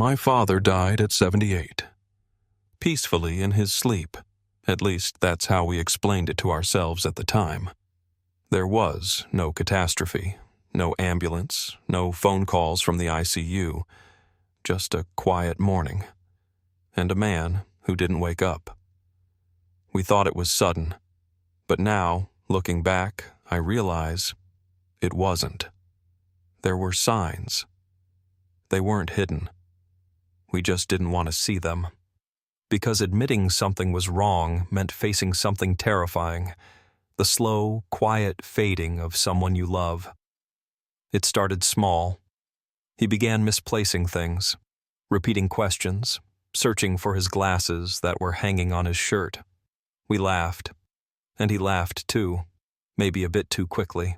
My father died at 78. Peacefully in his sleep. At least that's how we explained it to ourselves at the time. There was no catastrophe, no ambulance, no phone calls from the ICU, just a quiet morning, and a man who didn't wake up. We thought it was sudden, but now, looking back, I realize it wasn't. There were signs. They weren't hidden. We just didn't want to see them. Because admitting something was wrong meant facing something terrifying, the slow, quiet fading of someone you love. It started small. He began misplacing things, repeating questions, searching for his glasses that were hanging on his shirt. We laughed, and he laughed too, maybe a bit too quickly.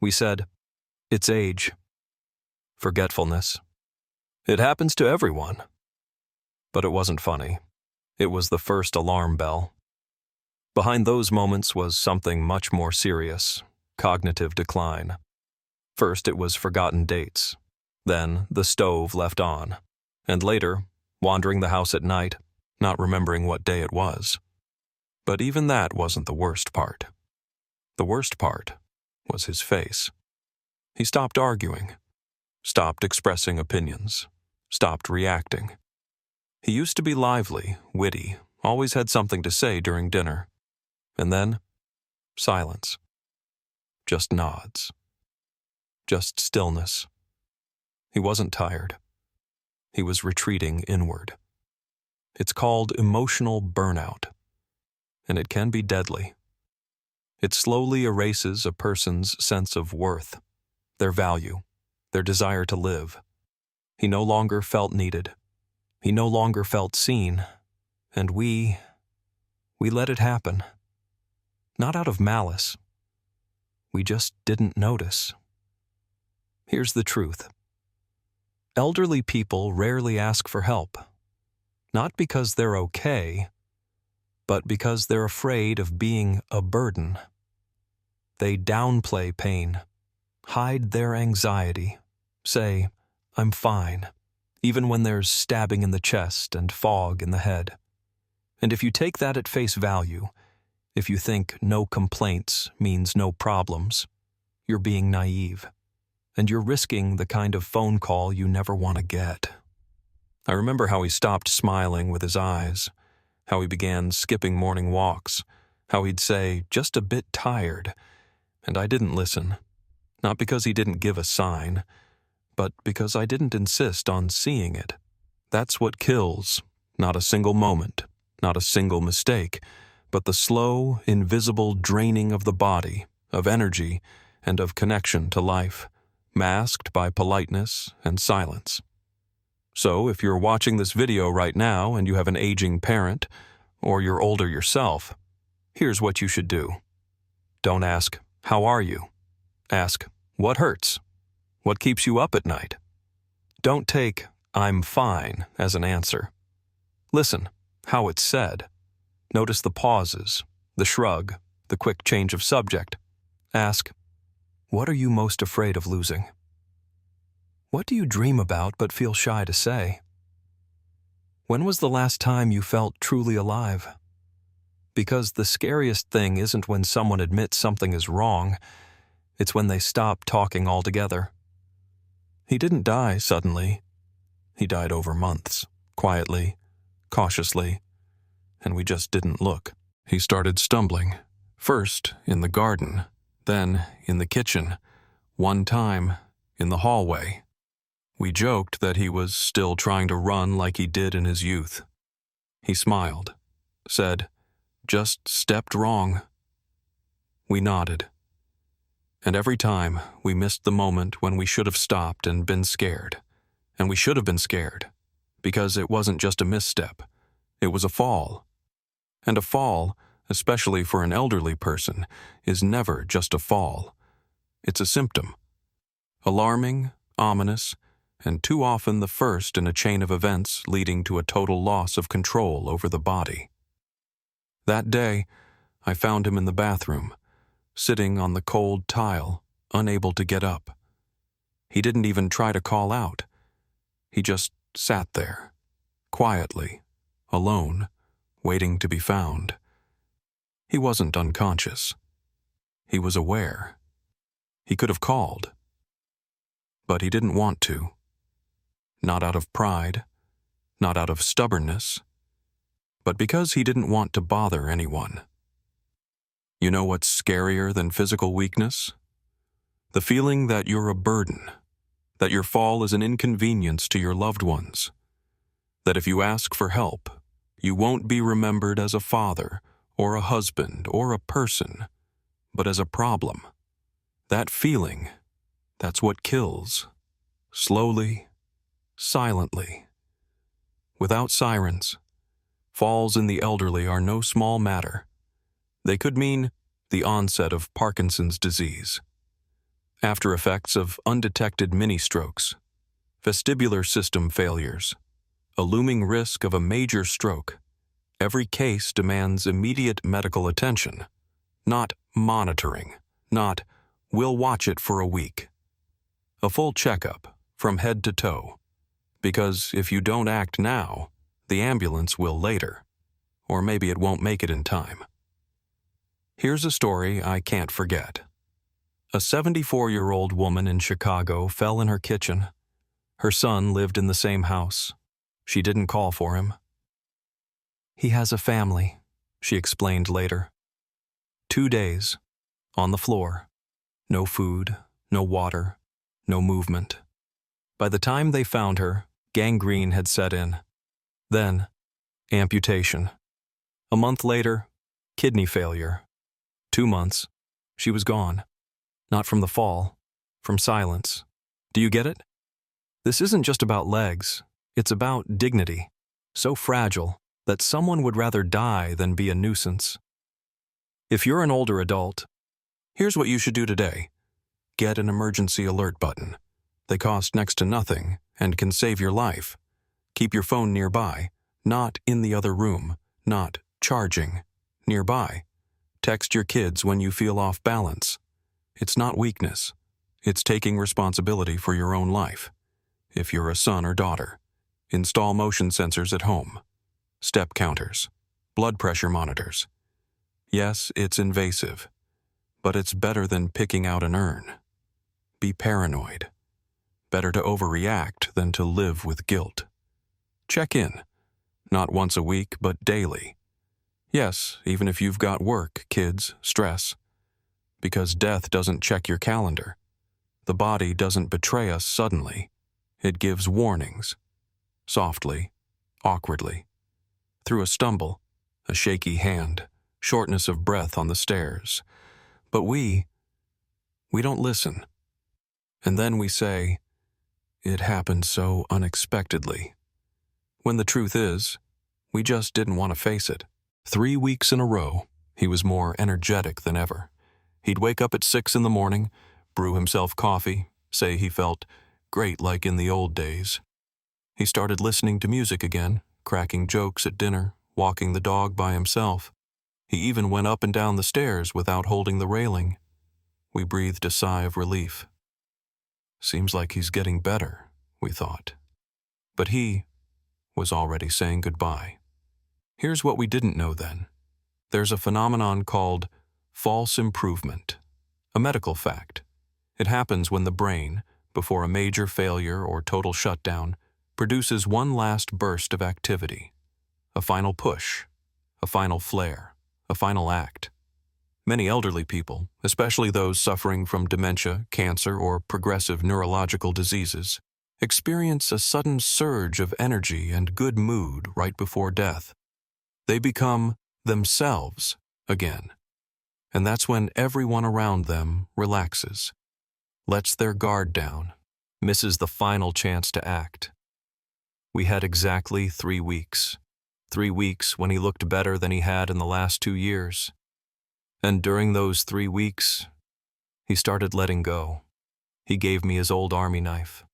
We said, "It's age. Forgetfulness. It happens to everyone." But it wasn't funny. It was the first alarm bell. Behind those moments was something much more serious, cognitive decline. First it was forgotten dates, then the stove left on, and later, wandering the house at night, not remembering what day it was. But even that wasn't the worst part. The worst part was his face. He stopped arguing, stopped expressing opinions, stopped reacting. He used to be lively, witty, always had something to say during dinner. And then, silence. Just nods. Just stillness. He wasn't tired. He was retreating inward. It's called emotional burnout, and it can be deadly. It slowly erases a person's sense of worth, their value, their desire to live. He no longer felt needed. He no longer felt seen, and we let it happen. Not out of malice. We just didn't notice. Here's the truth. Elderly people rarely ask for help, not because they're okay, but because they're afraid of being a burden. They downplay pain, hide their anxiety, say, "I'm fine," even when there's stabbing in the chest and fog in the head. And if you take that at face value, if you think no complaints means no problems, you're being naive, and you're risking the kind of phone call you never want to get. I remember how he stopped smiling with his eyes, how he began skipping morning walks, how he'd say, "Just a bit tired," and I didn't listen, not because he didn't give a sign, but because I didn't insist on seeing it. That's what kills, not a single moment, not a single mistake, but the slow, invisible draining of the body, of energy, and of connection to life, masked by politeness and silence. So if you're watching this video right now and you have an aging parent, or you're older yourself, here's what you should do. Don't ask, "How are you?" Ask, "What hurts? What keeps you up at night?" Don't take, "I'm fine," as an answer. Listen, how it's said. Notice the pauses, the shrug, the quick change of subject. Ask, "What are you most afraid of losing?" What do you dream about but feel shy to say? When was the last time you felt truly alive? Because the scariest thing isn't when someone admits something is wrong, it's when they stop talking altogether. He didn't die suddenly. He died over months, quietly, cautiously, and we just didn't look. He started stumbling, first in the garden, then in the kitchen, one time in the hallway. We joked that he was still trying to run like he did in his youth. He smiled, said, "Just stepped wrong." We nodded. And every time, we missed the moment when we should have stopped and been scared. And we should have been scared, because it wasn't just a misstep. It was a fall. And a fall, especially for an elderly person, is never just a fall. It's a symptom. Alarming, ominous, and too often the first in a chain of events leading to a total loss of control over the body. That day, I found him in the bathroom, sitting on the cold tile, unable to get up. He didn't even try to call out. He just sat there, quietly, alone, waiting to be found. He wasn't unconscious. He was aware. He could have called. But he didn't want to. Not out of pride, not out of stubbornness, but because he didn't want to bother anyone. You know what's scarier than physical weakness? The feeling that you're a burden, that your fall is an inconvenience to your loved ones, that if you ask for help, you won't be remembered as a father or a husband or a person, but as a problem. That feeling, that's what kills. Slowly, silently. Without sirens, falls in the elderly are no small matter. They could mean the onset of Parkinson's disease, after effects of undetected mini-strokes, vestibular system failures, a looming risk of a major stroke. Every case demands immediate medical attention, not monitoring, not "we'll watch it for a week." A full checkup, from head to toe, because if you don't act now, the ambulance will later, or maybe it won't make it in time. Here's a story I can't forget. A 74-year-old woman in Chicago fell in her kitchen. Her son lived in the same house. She didn't call for him. "He has a family," she explained later. 2 days, on the floor, no food, no water, no movement. By the time they found her, gangrene had set in. Then, amputation. A month later, kidney failure. 2 months, she was gone. Not from the fall, from silence. Do you get it? This isn't just about legs. It's about dignity, so fragile that someone would rather die than be a nuisance. If you're an older adult, here's what you should do today. Get an emergency alert button. They cost next to nothing and can save your life. Keep your phone nearby, not in the other room, not charging, nearby. Text your kids when you feel off balance. It's not weakness. It's taking responsibility for your own life. If you're a son or daughter, install motion sensors at home, step counters, blood pressure monitors. Yes, it's invasive, but it's better than picking out an urn. Be paranoid. Better to overreact than to live with guilt. Check in, not once a week, but daily. Yes, even if you've got work, kids, stress. Because death doesn't check your calendar. The body doesn't betray us suddenly. It gives warnings. Softly, awkwardly. Through a stumble, a shaky hand, shortness of breath on the stairs. But we don't listen. And then we say, "It happened so unexpectedly." When the truth is, we just didn't want to face it. 3 weeks in a row, he was more energetic than ever. He'd wake up at 6 in the morning, brew himself coffee, say he felt great like in the old days. He started listening to music again, cracking jokes at dinner, walking the dog by himself. He even went up and down the stairs without holding the railing. We breathed a sigh of relief. Seems like he's getting better, we thought. But he was already saying goodbye. Here's what we didn't know then. There's a phenomenon called false improvement, a medical fact. It happens when the brain, before a major failure or total shutdown, produces one last burst of activity, a final push, a final flare, a final act. Many elderly people, especially those suffering from dementia, cancer, or progressive neurological diseases, experience a sudden surge of energy and good mood right before death. They become themselves again. And that's when everyone around them relaxes, lets their guard down, misses the final chance to act. We had exactly 3 weeks. 3 weeks when he looked better than he had in the last 2 years. And during those 3 weeks, he started letting go. He gave me his old army knife,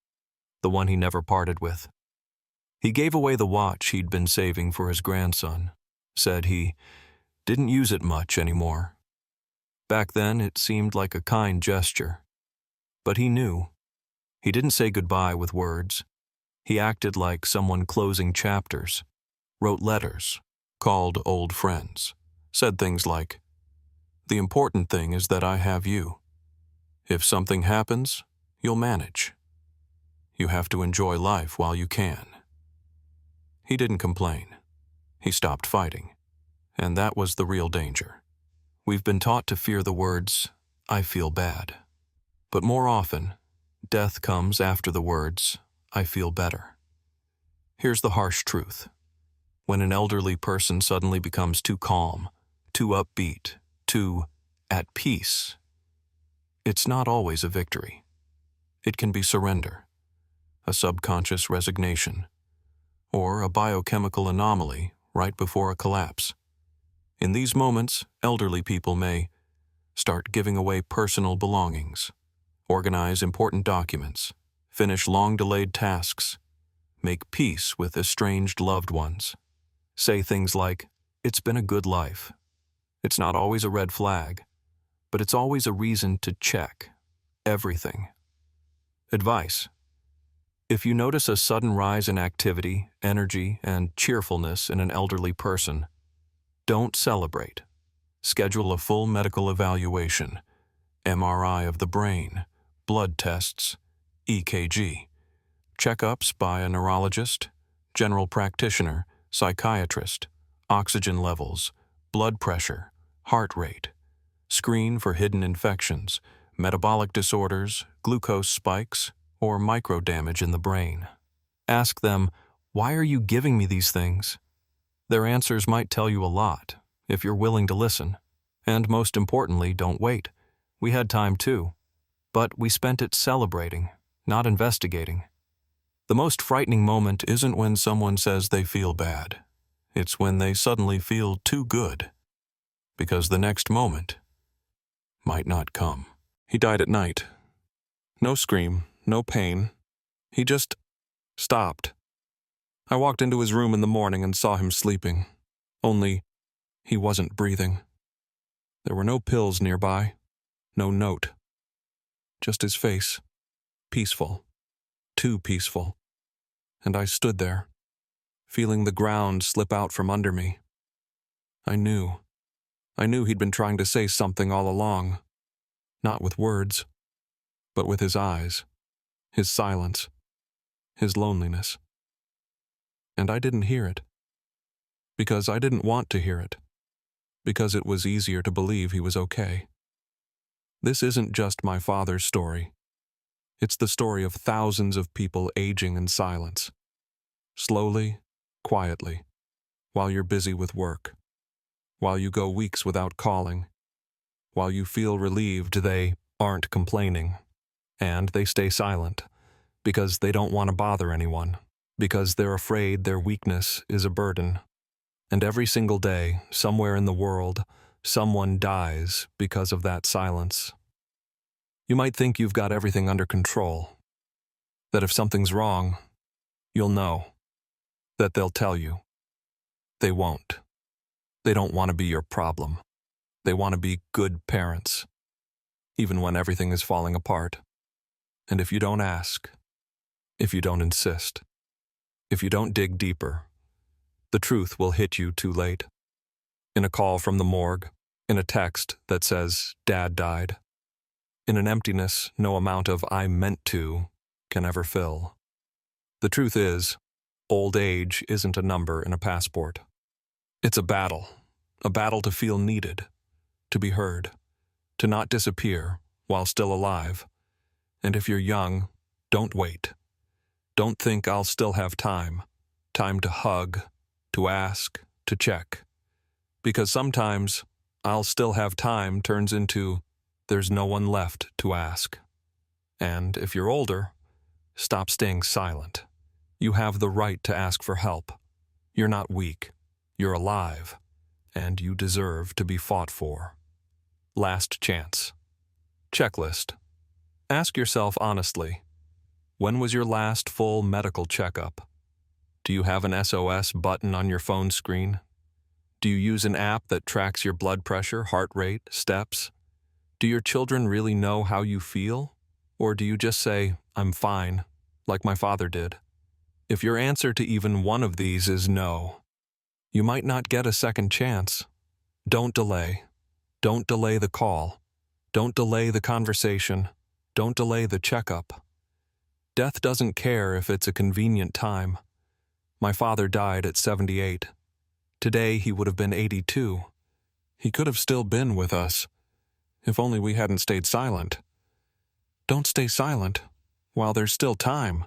the one he never parted with. He gave away the watch he'd been saving for his grandson, said he didn't use it much anymore. Back then, it seemed like a kind gesture. But he knew. He didn't say goodbye with words. He acted like someone closing chapters, wrote letters, called old friends, said things like, "The important thing is that I have you. If something happens, you'll manage. You have to enjoy life while you can." He didn't complain. He stopped fighting. And that was the real danger. We've been taught to fear the words, "I feel bad." But more often, death comes after the words, "I feel better." Here's the harsh truth. When an elderly person suddenly becomes too calm, too upbeat, too at peace, it's not always a victory. It can be surrender, a subconscious resignation, or a biochemical anomaly right before a collapse. In these moments, elderly people may start giving away personal belongings, organize important documents, finish long-delayed tasks, make peace with estranged loved ones, say things like, "It's been a good life." It's not always a red flag, but it's always a reason to check everything. Advice: if you notice a sudden rise in activity, energy, and cheerfulness in an elderly person, don't celebrate. Schedule a full medical evaluation, MRI of the brain, blood tests, EKG, checkups by a neurologist, general practitioner, psychiatrist, oxygen levels, blood pressure, heart rate. Screen for hidden infections, metabolic disorders, glucose spikes, or micro damage in the brain. Ask them, "Why are you giving me these things?" Their answers might tell you a lot, if you're willing to listen. And most importantly, don't wait. We had time too, but we spent it celebrating, not investigating. The most frightening moment isn't when someone says they feel bad. It's when they suddenly feel too good, because the next moment might not come. He died at night. No scream, no pain. He just stopped. I walked into his room in the morning and saw him sleeping. Only, he wasn't breathing. There were no pills nearby, no note. Just his face, peaceful, too peaceful. And I stood there, feeling the ground slip out from under me. I knew he'd been trying to say something all along, not with words, but with his eyes, his silence, his loneliness. And I didn't hear it, because I didn't want to hear it, because it was easier to believe he was okay. This isn't just my father's story. It's the story of thousands of people aging in silence, slowly, quietly, while you're busy with work, while you go weeks without calling, while you feel relieved they aren't complaining, and they stay silent because they don't want to bother anyone, because they're afraid their weakness is a burden. And every single day, somewhere in the world, someone dies because of that silence. You might think you've got everything under control, that if something's wrong, you'll know, that they'll tell you. They won't. They don't want to be your problem. They want to be good parents, even when everything is falling apart. And if you don't ask, if you don't insist, if you don't dig deeper, the truth will hit you too late. In a call from the morgue, in a text that says, "Dad died," in an emptiness no amount of "I meant to" can ever fill. The truth is, old age isn't a number in a passport. It's a battle to feel needed, to be heard, to not disappear while still alive. And if you're young, don't wait. Don't think I'll still have time to hug, to ask, to check. Because sometimes I'll still have time turns into there's no one left to ask. And if you're older, stop staying silent. You have the right to ask for help. You're not weak. You're alive. And you deserve to be fought for. Last chance. Checklist. Ask yourself honestly, when was your last full medical checkup? Do you have an SOS button on your phone screen? Do you use an app that tracks your blood pressure, heart rate, steps? Do your children really know how you feel? Or do you just say, "I'm fine," like my father did? If your answer to even one of these is no, you might not get a second chance. Don't delay. Don't delay the call. Don't delay the conversation. Don't delay the checkup. Death doesn't care if it's a convenient time. My father died at 78. Today he would have been 82. He could have still been with us, if only we hadn't stayed silent. Don't stay silent while there's still time.